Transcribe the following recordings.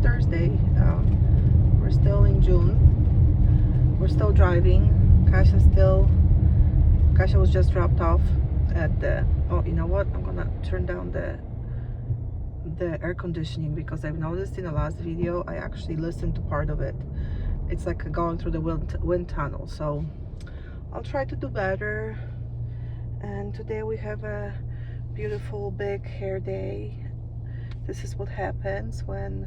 Thursday. We're still in June. We're still driving. Kasha was just dropped off at the, oh, you know what, I'm gonna turn down the air conditioning, because I've noticed in the last video I actually listened to part of it. It's like going through the wind tunnel, so I'll try to do better. And today we have a beautiful big hair day. This is what happens when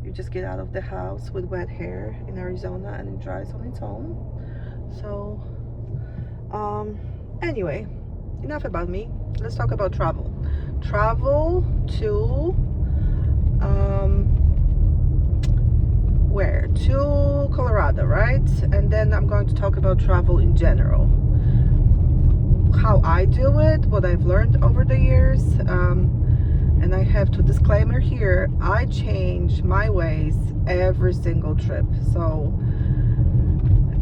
you just get out of the house with wet hair in Arizona and it dries on its own. So anyway, enough about me. Let's talk about travel. Travel to where? To Colorado, right? And then I'm going to talk about travel in general, how I do it, what I've learned over the years. And I have to disclaimer here, I change my ways every single trip. So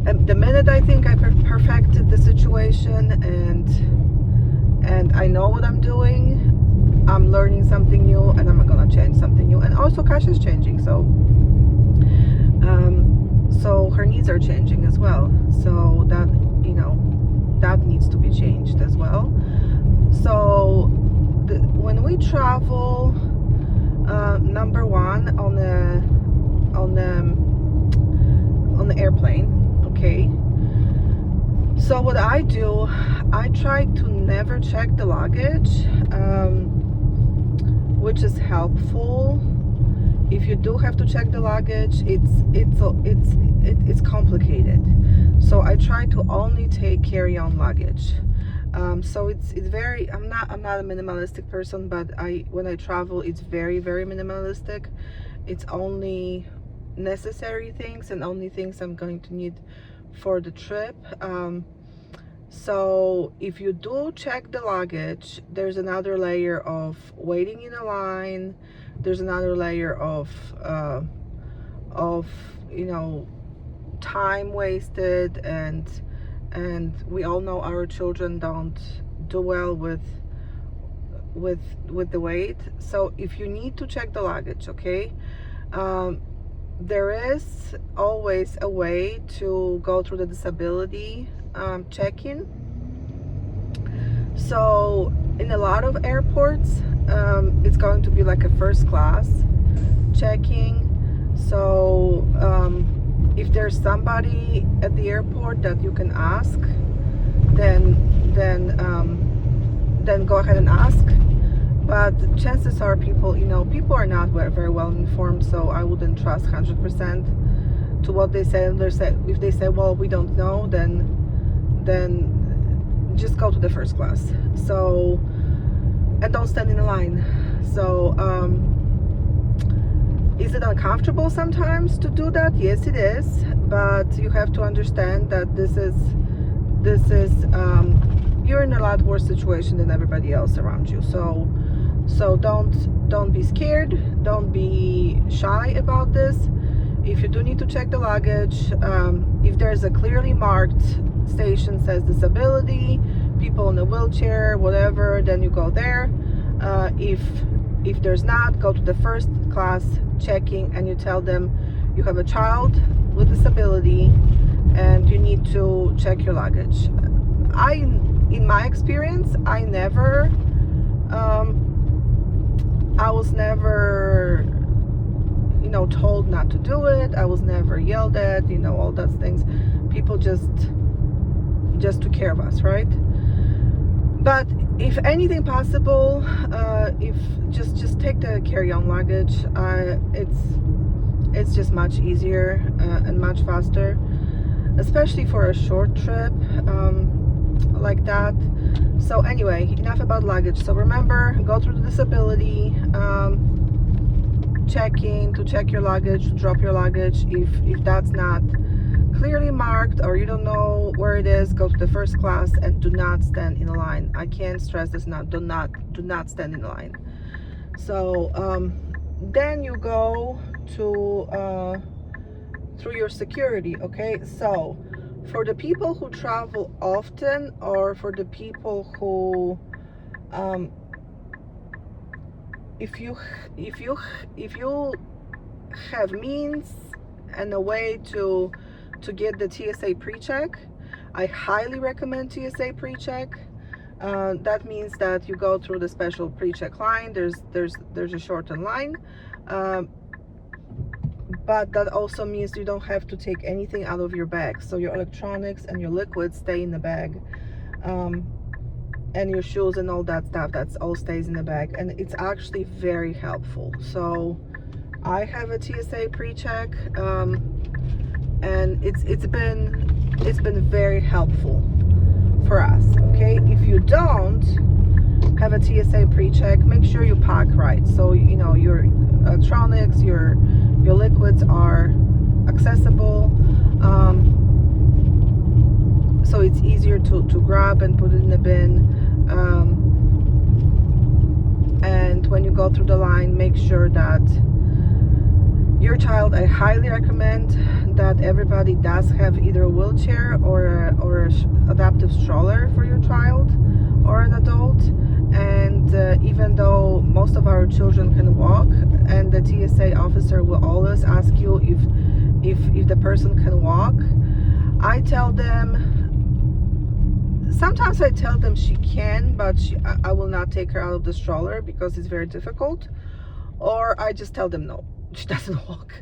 the minute I think I perfected the situation and I know what I'm doing, I'm learning something new and I'm gonna change something new. And also Kasha's changing, so her needs are changing as well. So that, you know, that needs to be changed as well. So when we travel, number one, on the airplane, okay. So what I do, I try to never check the luggage, which is helpful. If you do have to check the luggage, it's complicated. So I try to only take carry-on luggage. So it's very, I'm not a minimalistic person, but when I travel, it's very, very minimalistic. It's only necessary things and only things I'm going to need for the trip. So if you do check the luggage, there's another layer of waiting in a line. There's another layer of you know, time wasted, and we all know our children don't do well with the weight. So if you need to check the luggage, okay, there is always a way to go through the disability check-in. So in a lot of airports, it's going to be like a first class checking. So if there's somebody at the airport that you can ask, then go ahead and ask. But chances are people are not very well informed, so I wouldn't trust 100% to what they say. If they say, well, we don't know, then just go to the first class. So, and don't stand in a line. So is it uncomfortable sometimes to do that? Yes, it is, but you have to understand that this is you're in a lot worse situation than everybody else around you. So don't be scared, don't be shy about this. If you do need to check the luggage, if there's a clearly marked station says disability, people in a wheelchair, whatever, then you go there. If there's not, go to the first class checking and you tell them you have a child with disability and you need to check your luggage. In my experience, I was never, told not to do it. I was never yelled at, all those things. People just took care of us, right? But if anything possible, if just take the carry-on luggage. It's just much easier and much faster, especially for a short trip like that. So anyway, enough about luggage. So remember, go through the disability checking, to check your luggage, to drop your luggage. If that's not clearly marked or you don't know where it is, go to the first class and do not stand in a line. I can't stress this enough. Do not stand in a line. So then you go to through your security. Okay, so for the people who travel often, or for the people who if you have means and a way to get the TSA pre-check, I highly recommend TSA pre-check. That means that you go through the special pre-check line. There's a shortened line, but that also means you don't have to take anything out of your bag. So your electronics and your liquids stay in the bag, and your shoes and all that stuff, that's all stays in the bag, and it's actually very helpful. So I have a TSA pre-check, and it's been very helpful for us. Okay, if you don't have a TSA pre-check, make sure you pack right. So you know your electronics, your liquids are accessible, so it's easier to grab and put it in the bin. And when you go through the line, make sure that your child, I highly recommend that everybody does have either a wheelchair or a adaptive stroller for your child or an adult. And even though most of our children can walk, and the TSA officer will always ask you if the person can walk, I tell them, sometimes I tell them she can, but I will not take her out of the stroller because it's very difficult. Or I just tell them no, she doesn't walk.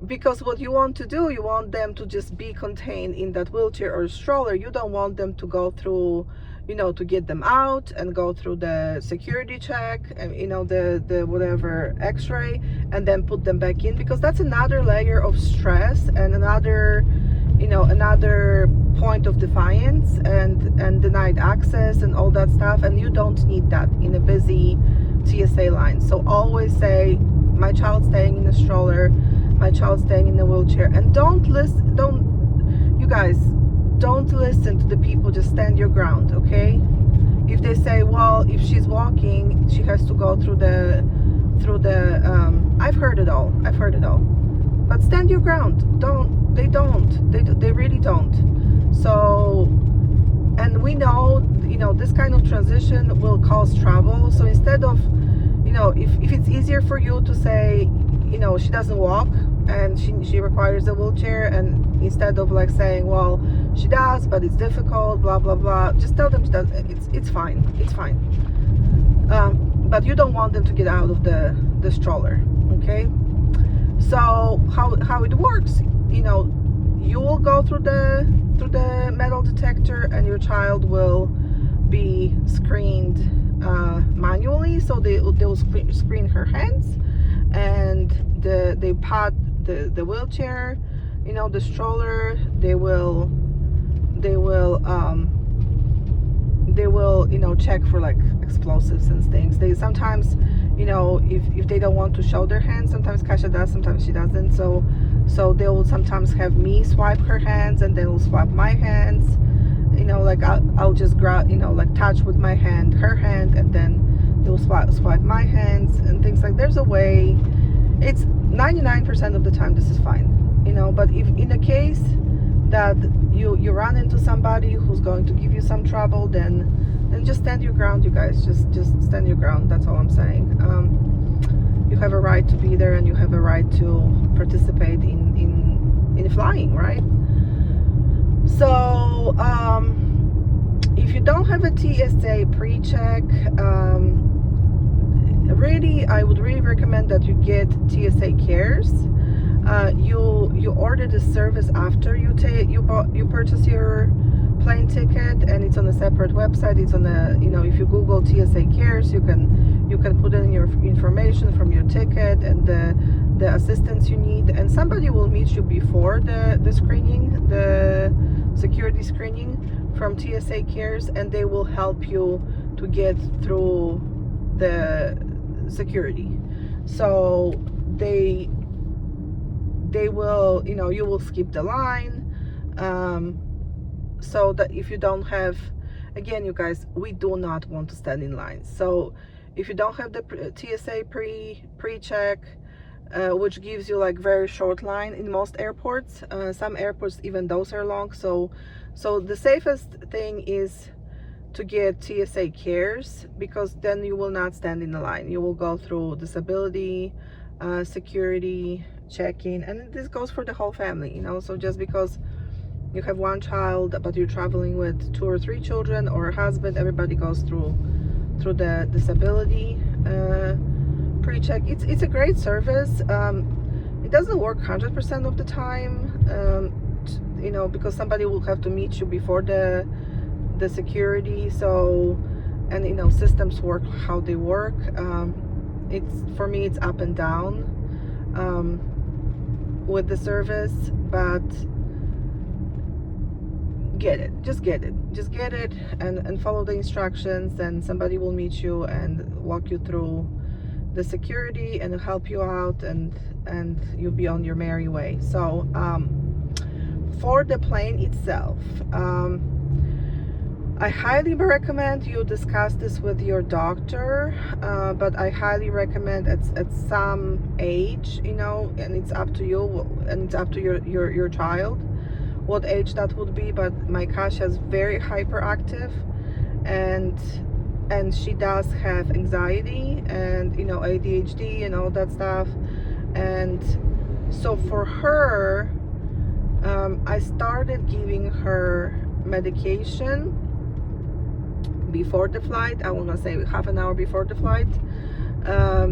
Because what you want to do, you want them to just be contained in that wheelchair or stroller. You don't want them to go through, you know, to get them out and go through the security check and, you know, the whatever x-ray, and then put them back in, because that's another layer of stress and another, you know, another point of defiance and denied access and all that stuff. And you don't need that in a busy TSA line. So always say, my child staying in the stroller, my child staying in the wheelchair. And you guys, don't listen to the people. Just stand your ground, okay? If they say, well, if she's walking, she has to go through the I've heard it all, but stand your ground. They really don't. So, and we know, you know, this kind of transition will cause trouble. So instead of, you know, if it's easier for you to say, you know, she doesn't walk and she requires a wheelchair, and instead of like saying, well, she does, but it's difficult, blah blah blah, just tell them that it's fine. But you don't want them to get out of the stroller, okay? So how it works, you know, you will go through the metal detector, and your child will be screened manually. So they'll screen her hands, and they pat the wheelchair, you know, the stroller. They will you know, check for like explosives and things. They sometimes, you know, if they don't want to show their hands, sometimes Kasha does, sometimes she doesn't. So they will sometimes have me swipe her hands, and then will swipe my hands. You know, like I'll just grab, you know, like touch with my hand her hand, and then they'll swipe my hands and things like. There's a way. It's 99% of the time this is fine, you know. But if in a case that you run into somebody who's going to give you some trouble, then just stand your ground, you guys. Just stand your ground. That's all I'm saying. You have a right to be there, and you have a right to participate in flying, right? So if you don't have a TSA pre-check, I would really recommend that you get TSA Cares. You order the service after you purchase your plane ticket, and it's on a separate website. It's on a, you know, if you Google TSA Cares, you can put in your information from your ticket and the assistance you need, and somebody will meet you before the screening, the security screening from TSA Cares, and they will help you to get through the security. So they will, you know, you will skip the line, so that if you don't have, again, you guys, we do not want to stand in line. So if you don't have the TSA pre-check, which gives you like very short line in most airports, some airports even those are long, so the safest thing is to get TSA Cares, because then you will not stand in the line. You will go through disability security checking, and this goes for the whole family, you know. So just because you have one child but you're traveling with 2 or 3 children or a husband, everybody goes through the disability pre-check. It's a great service. It doesn't work 100% of the time, you know, because somebody will have to meet you before the security. So, and you know, systems work how they work. It's, for me, it's up and down with the service, but just get it and follow the instructions, and somebody will meet you and walk you through the security and help you out, and you'll be on your merry way. So for the plane itself, I highly recommend you discuss this with your doctor, but I highly recommend at some age, you know, and it's up to you, and it's up to your child what age that would be. But my Kasia is very hyperactive, and she does have anxiety and, you know, ADHD and all that stuff. And so for her, I started giving her medication before the flight. I want to say half an hour before the flight. I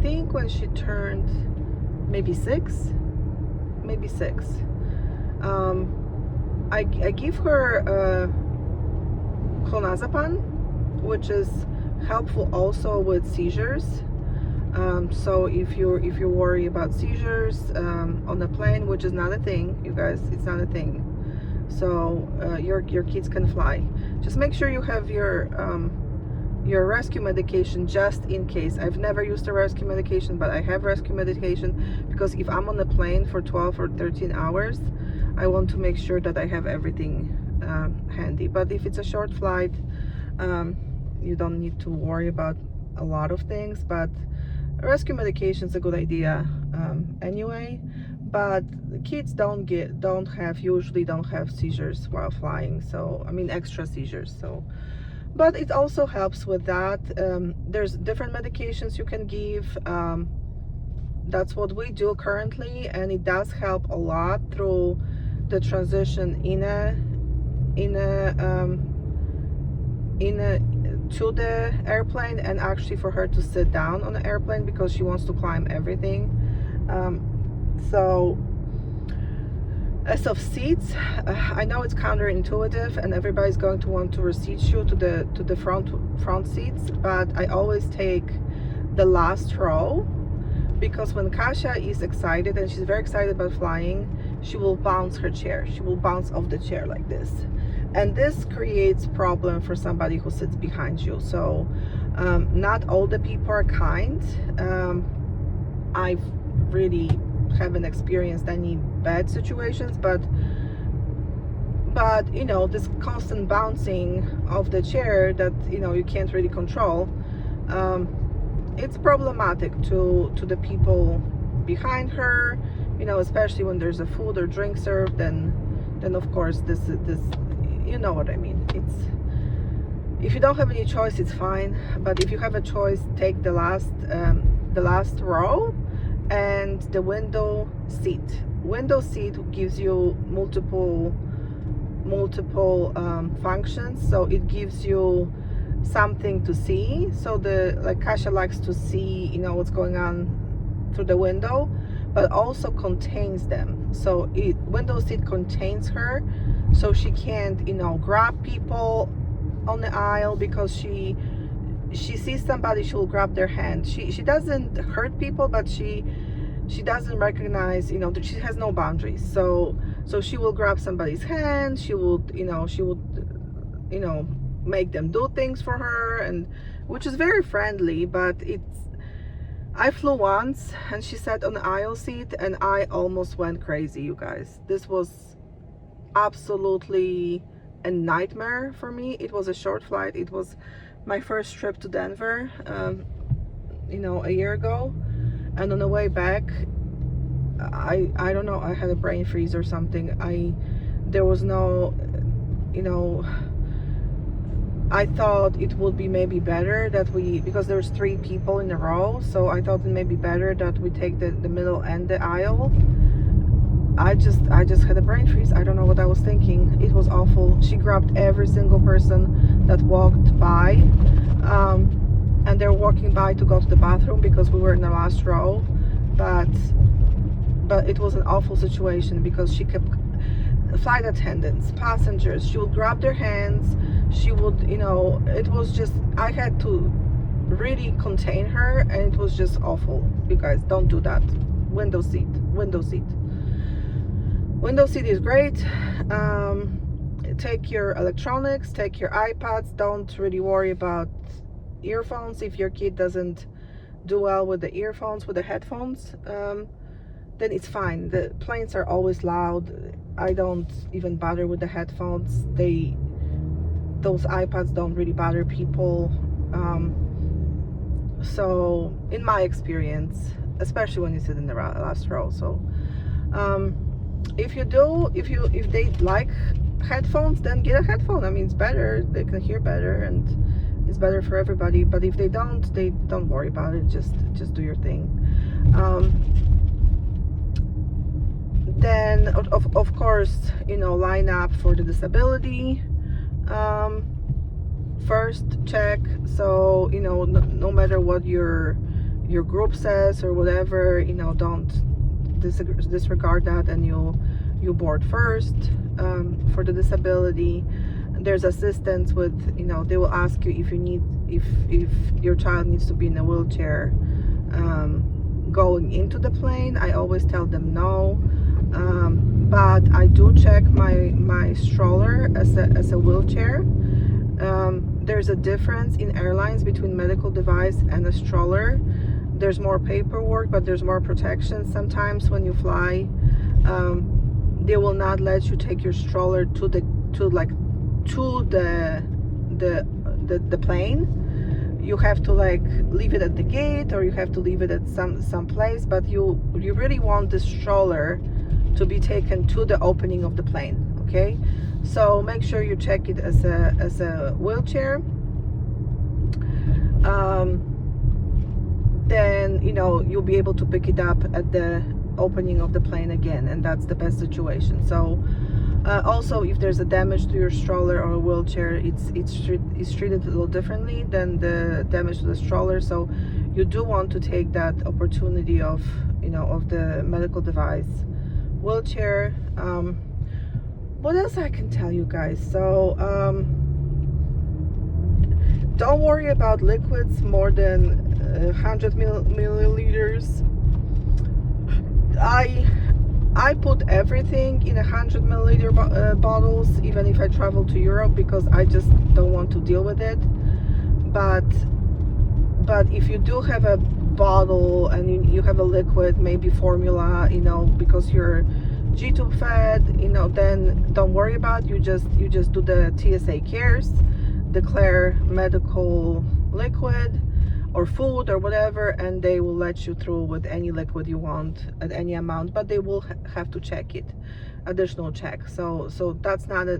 think when she turned maybe six, I give her clonazepam, which is helpful also with seizures. So if you worry about seizures on the plane, which is not a thing, you guys, it's not a thing. So your kids can fly. Just make sure you have your rescue medication just in case. I've never used a rescue medication, but I have rescue medication because if I'm on the plane for 12 or 13 hours, I want to make sure that I have everything handy. But if it's a short flight, you don't need to worry about a lot of things, but rescue medication is a good idea anyway. But kids usually don't have seizures while flying, so I mean extra seizures. So, but it also helps with that. There's different medications you can give. That's what we do currently, and it does help a lot through the transition to the airplane, and actually for her to sit down on the airplane because she wants to climb everything. So as of seats, I know it's counterintuitive and everybody's going to want to reseat you to the front seats, but I always take the last row, because when Kasia is excited, and she's very excited about flying, she will bounce her chair. She will bounce off the chair like this, and this creates problem for somebody who sits behind you. So not all the people are kind. I've really haven't experienced any bad situations, but you know, this constant bouncing of the chair that, you know, you can't really control, it's problematic to the people behind her, you know, especially when there's a food or drink served. Then of course this you know what I mean. It's, if you don't have any choice, it's fine, but if you have a choice, take the last row and the window seat. Window seat gives you multiple functions. So it gives you something to see. So like Kasia likes to see, you know, what's going on through the window, but also contains them. So window seat contains her, so she can't, you know, grab people on the aisle, because she sees somebody, she will grab their hand. She doesn't hurt people, but she doesn't recognize, you know, that she has no boundaries. So she will grab somebody's hand. She would, you know, make them do things for her, and which is very friendly. But I flew once and she sat on the aisle seat and I almost went crazy, you guys. This was absolutely a nightmare for me. It was a short flight. It was my first trip to Denver, you know, a year ago, and on the way back, I don't know, I had a brain freeze or something. There was no, you know, I thought it would be maybe better that because there's 3 people in a row, so I thought it may be better that we take the middle and the aisle. I just had a brain freeze. I don't know what I was thinking. It was awful. She grabbed every single person that walked by, and they're walking by to go to the bathroom because we were in the last row. But it was an awful situation because she kept, flight attendants, passengers, she would grab their hands. She would, it was just, I had to really contain her, and it was just awful. You guys, don't do that. Window seat. Window seat is great. Take your electronics, take your iPads. Don't really worry about earphones. If your kid doesn't do well with the earphones, with the headphones, then it's fine. The planes are always loud. I don't even bother with the headphones. Those iPads don't really bother people. So in my experience, especially when you sit in the last row. So if they like headphones, then get a headphone. I mean, it's better, they can hear better, and it's better for everybody. But if they don't worry about it. Just do your thing. Then of course, line up for the disability. First check. So no matter what your group says or whatever, don't disregard that, and you board first. For the disability, there's assistance with, they will ask you if your child needs to be in a wheelchair going into the plane. I always tell them no, but I do check my stroller as a wheelchair. There's a difference in airlines between medical device and a stroller. There's more paperwork, but there's more protection. Sometimes when you fly, they will not let you take your stroller to the plane. You have to leave it at the gate, or you have to leave it at some place, but you really want the stroller to be taken to the opening of the plane. Okay, so make sure you check it as a wheelchair. Then you'll be able to pick it up at the opening of the plane again, and that's the best situation. So also, if there's a damage to your stroller or a wheelchair, it's treated a little differently than the damage to the stroller. So you do want to take that opportunity of the medical device wheelchair. What else I can tell you guys? So don't worry about liquids more than 100 milliliters. I put everything in 100 milliliter bottles, even if I travel to Europe, because I just don't want to deal with it. But if you do have a bottle and you have a liquid, maybe formula, because you're G-tube fed, then don't worry about it. You just do the TSA cares, declare medical liquid or food or whatever, and they will let you through with any liquid you want at any amount, but they will have to check it, additional check. So that's not a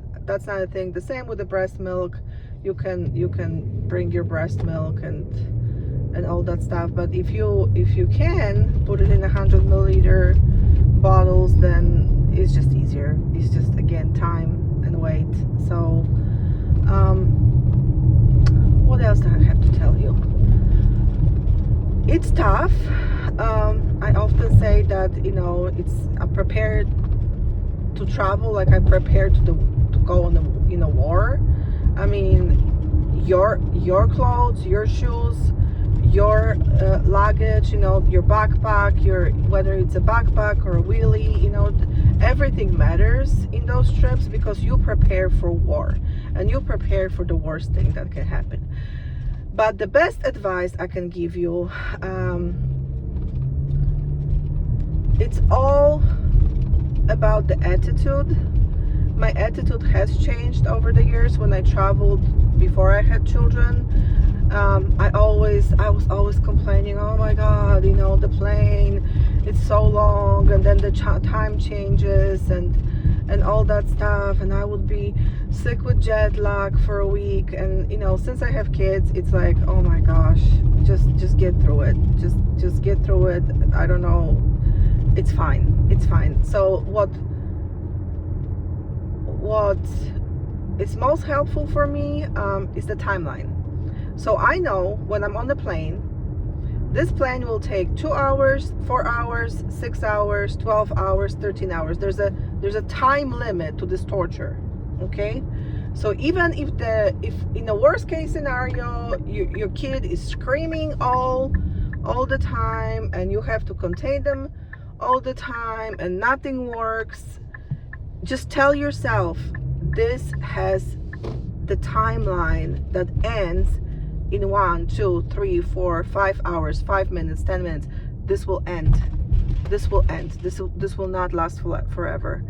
thing. The same with the breast milk. You can bring your breast milk and all that stuff, but if you can put it in 100 milliliter bottles, then it's just easier. It's just, again, time and weight. So what else do I have to tell you? It's tough. I often say that I'm prepared to travel like I'm prepared to go on a war. I mean, your clothes, your shoes, your luggage, your backpack, whether it's a backpack or a wheelie, everything matters in those trips, because you prepare for war and you prepare for the worst thing that can happen. But the best advice I can give you, it's all about the attitude. My attitude has changed over the years. When I traveled before I had children, I was always complaining, oh my God, the plane, it's so long, and then the time changes and all that stuff, and I would be sick with jet lag for a week, and you know, since I have kids, it's like, oh my gosh, just get through it, just get through it. I don't know, it's fine, it's fine. So what is most helpful for me is the timeline. So I know when I'm on the plane, this plane will take 2 hours, 4 hours, 6 hours, 12 hours, 13 hours. There's a time limit to this torture. Okay, so even if in a worst case scenario your kid is screaming all the time and you have to contain them all the time and nothing works, just tell yourself this has the timeline that ends in 1, 2, 3, 4, 5 hours, 5 minutes, 10 minutes. This will end. This will not last forever.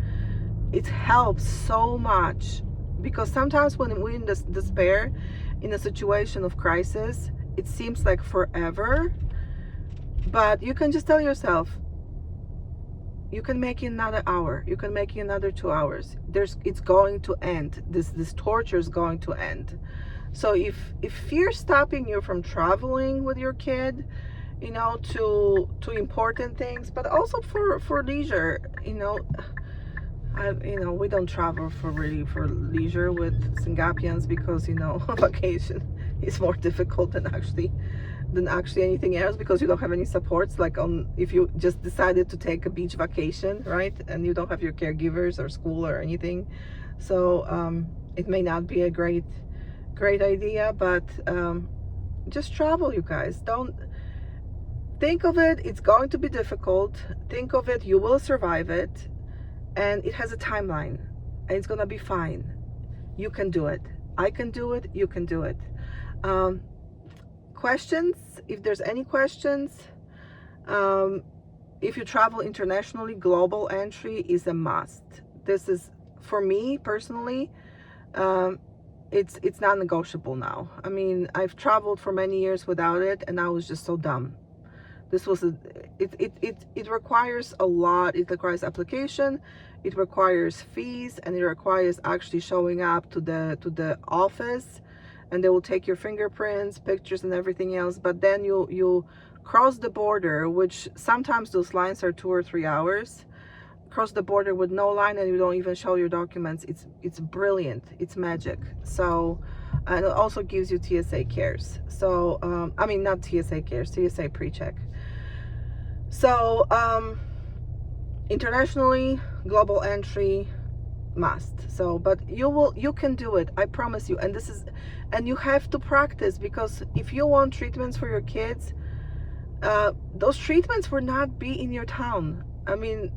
It helps so much, because sometimes when we're in this despair, in a situation of crisis, it seems like forever, but you can just tell yourself, you can make it another hour, you can make it another 2 hours. It's going to end. This torture is going to end. So if fear's stopping you from traveling with your kid, you know, to important things, but also for leisure, you know, we don't travel for leisure with syngapians, because, you know, vacation is more difficult than actually anything else, because you don't have any supports, like if you just decided to take a beach vacation, right, and you don't have your caregivers or school or anything. So it may not be a great idea, but just travel, you guys. Don't think of it, it's going to be difficult. Think of it, you will survive it. And it has a timeline, and it's gonna be fine. You can do it. I can do it. You can do it. Questions? If there's any questions, if you travel internationally, global entry is a must. This is, for me personally, it's non-negotiable now. I mean, I've traveled for many years without it, and I was just so dumb. This was it requires a lot. It requires application, it requires fees, and it requires actually showing up to the office, and they will take your fingerprints, pictures, and everything else. But then you cross the border, which sometimes those lines are 2 or 3 hours. Cross the border with no line, and you don't even show your documents. It's brilliant. It's magic. So, and it also gives you TSA cares. So I mean, not TSA cares, TSA pre-check. So internationally, global entry must. So, but you can do it, I promise you. And you have to practice, because if you want treatments for your kids, those treatments will not be in your town. I mean,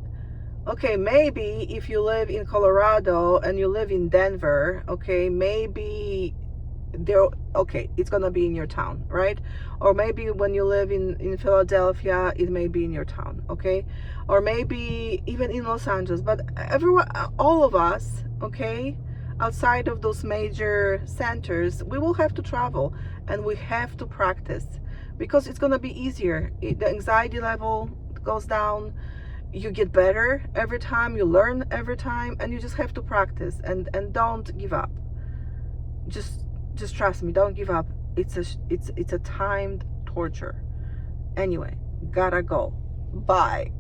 okay, maybe if you live in Colorado and you live in Denver, okay, maybe it's gonna be in your town, right? Or maybe when you live in Philadelphia, it may be in your town, okay? Or maybe even in Los Angeles. But everyone, all of us, okay, outside of those major centers, we will have to travel, and we have to practice, because it's gonna be easier. The anxiety level goes down, you get better every time, you learn every time, and you just have to practice, and don't give up. Just trust me, don't give up. It's a timed torture. Anyway, gotta go. Bye.